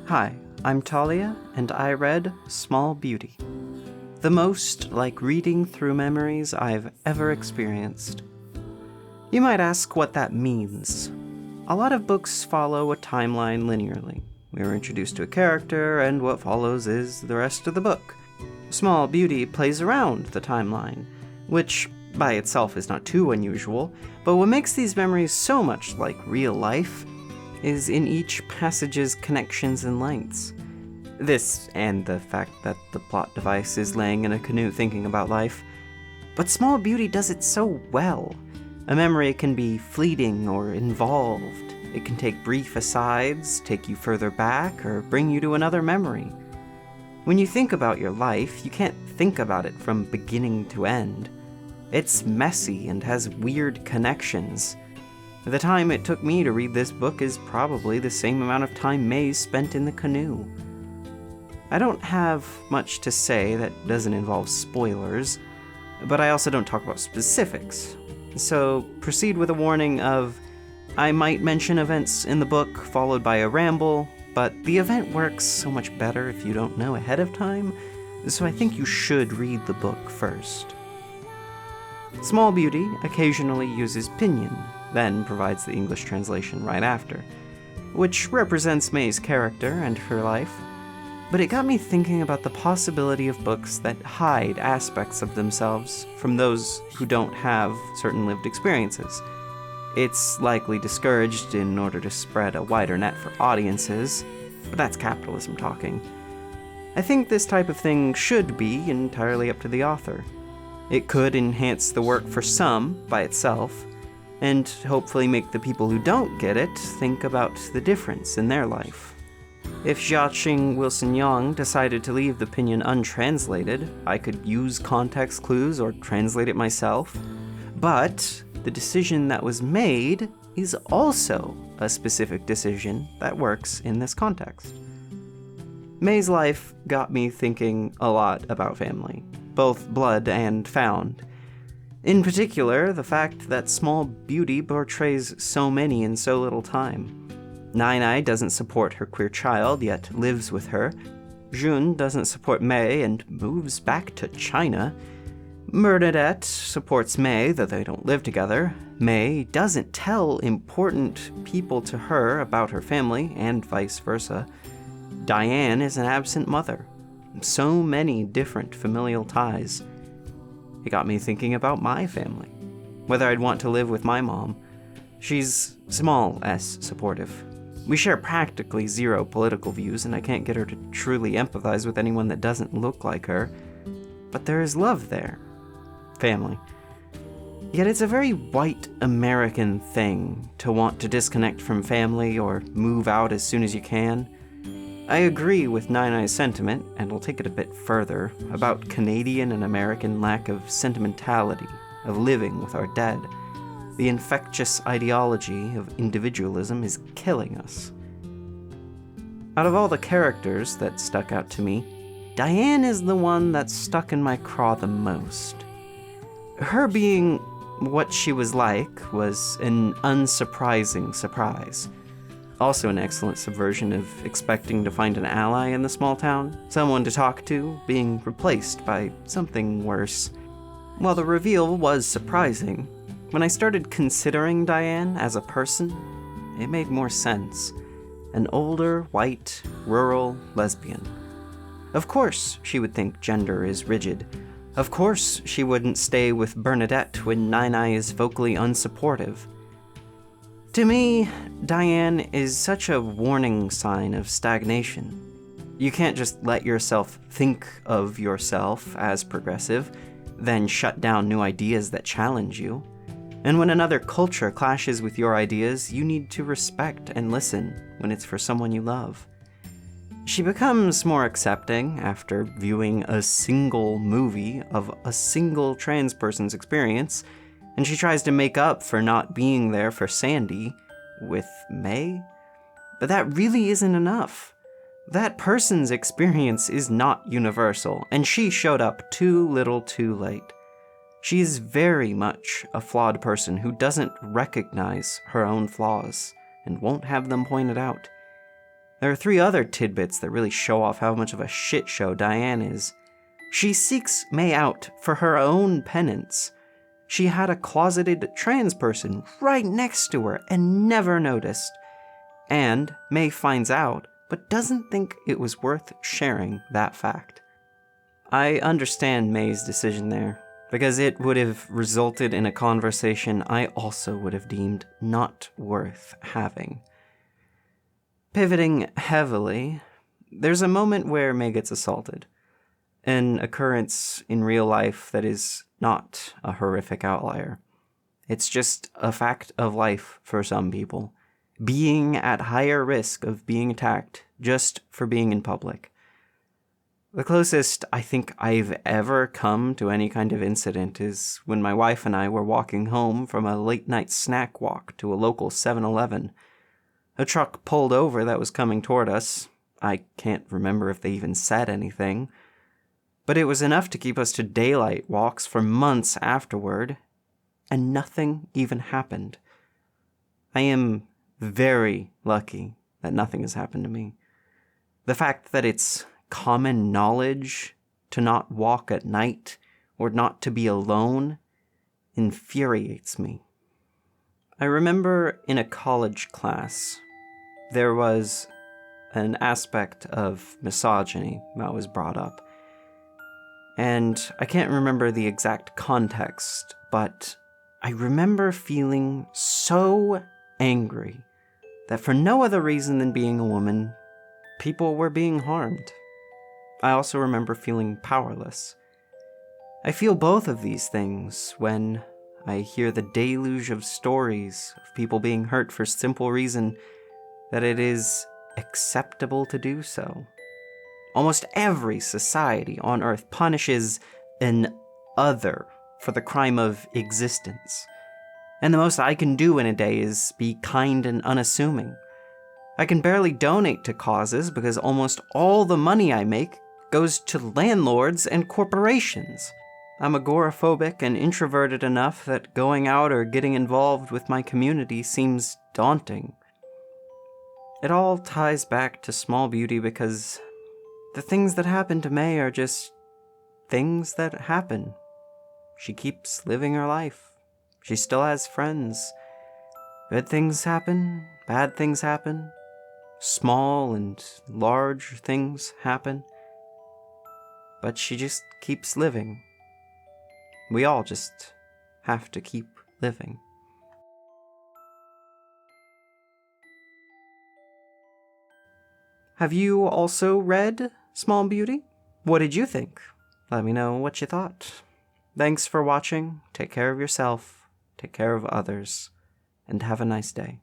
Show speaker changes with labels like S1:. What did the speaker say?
S1: Hi, I'm Talia, and I read Small Beauty. The most like reading through memories I've ever experienced. You might ask what that means. A lot of books follow a timeline linearly. We are introduced to a character, and what follows is the rest of the book. Small Beauty plays around the timeline, which by itself is not too unusual, but what makes these memories so much like real life is in each passage's connections and lengths. This, and the fact that the plot device is laying in a canoe thinking about life. But Small Beauty does it so well. A memory can be fleeting or involved. It can take brief asides, take you further back, or bring you to another memory. When you think about your life, you can't think about it from beginning to end. It's messy and has weird connections. The time it took me to read this book is probably the same amount of time May spent in the canoe. I don't have much to say that doesn't involve spoilers, but I also don't talk about specifics. So proceed with a warning of, I might mention events in the book followed by a ramble, but the event works so much better if you don't know ahead of time, so I think you should read the book first. Small Beauty occasionally uses pinyin, then provides the English translation right after, which represents May's character and her life. But it got me thinking about the possibility of books that hide aspects of themselves from those who don't have certain lived experiences. It's likely discouraged in order to spread a wider net for audiences, but that's capitalism talking. I think this type of thing should be entirely up to the author. It could enhance the work for some by itself, and hopefully make the people who don't get it think about the difference in their life. If Jiaqing Wilson-Yang decided to leave the pinyin untranslated, I could use context clues or translate it myself, but the decision that was made is also a specific decision that works in this context. May's life got me thinking a lot about family, both blood and found. In particular, the fact that Small Beauty portrays so many in so little time. Nai doesn't support her queer child, yet lives with her. Jun doesn't support May and moves back to China. Bernadette supports May, though they don't live together. May doesn't tell important people to her about her family, and vice versa. Diane is an absent mother. So many different familial ties. It got me thinking about my family, whether I'd want to live with my mom. She's small s supportive. We share practically zero political views, and I can't get her to truly empathize with anyone that doesn't look like her. But there is love there. Family. Yet it's a very white American thing to want to disconnect from family or move out as soon as you can. I agree with Nai's sentiment, and will take it a bit further, about Canadian and American lack of sentimentality, of living with our dead. The infectious ideology of individualism is killing us. Out of all the characters that stuck out to me, Diane is the one that stuck in my craw the most. Her being what she was like was an unsurprising surprise. Also an excellent subversion of expecting to find an ally in the small town, someone to talk to, being replaced by something worse. While the reveal was surprising, when I started considering Diane as a person, it made more sense. An older, white, rural lesbian. Of course she would think gender is rigid. Of course she wouldn't stay with Bernadette when Nai is vocally unsupportive. To me, Diane is such a warning sign of stagnation. You can't just let yourself think of yourself as progressive, then shut down new ideas that challenge you. And when another culture clashes with your ideas, you need to respect and listen when it's for someone you love. She becomes more accepting after viewing a single movie of a single trans person's experience, and she tries to make up for not being there for Sandy with May. But that really isn't enough. That person's experience is not universal, and she showed up too little too late. She is very much a flawed person who doesn't recognize her own flaws and won't have them pointed out. There are 3 other tidbits that really show off how much of a shit show Diane is. She seeks May out for her own penance. She had a closeted trans person right next to her and never noticed. And May finds out, but doesn't think it was worth sharing that fact. I understand May's decision there, because it would have resulted in a conversation I also would have deemed not worth having. Pivoting heavily, there's a moment where May gets assaulted. An occurrence in real life that is not a horrific outlier. It's just a fact of life for some people, being at higher risk of being attacked just for being in public. The closest I think I've ever come to any kind of incident is when my wife and I were walking home from a late-night snack walk to a local 7-Eleven. A truck pulled over that was coming toward us. I can't remember if they even said anything, but it was enough to keep us to daylight walks for months afterward, and nothing even happened. I am very lucky that nothing has happened to me. The fact that it's common knowledge to not walk at night or not to be alone infuriates me. I remember in a college class, there was an aspect of misogyny that was brought up. And I can't remember the exact context, but I remember feeling so angry that for no other reason than being a woman, people were being harmed. I also remember feeling powerless. I feel both of these things when I hear the deluge of stories of people being hurt for simple reason that it is acceptable to do so. Almost every society on Earth punishes an other for the crime of existence. And the most I can do in a day is be kind and unassuming. I can barely donate to causes because almost all the money I make goes to landlords and corporations. I'm agoraphobic and introverted enough that going out or getting involved with my community seems daunting. It all ties back to small beauty because the things that happen to May are just things that happen. She keeps living her life. She still has friends. Good things happen, bad things happen. Small and large things happen. But she just keeps living. We all just have to keep living. Have you also read Small Beauty? What did you think? Let me know what you thought. Thanks for watching. Take care of yourself. Take care of others. And have a nice day.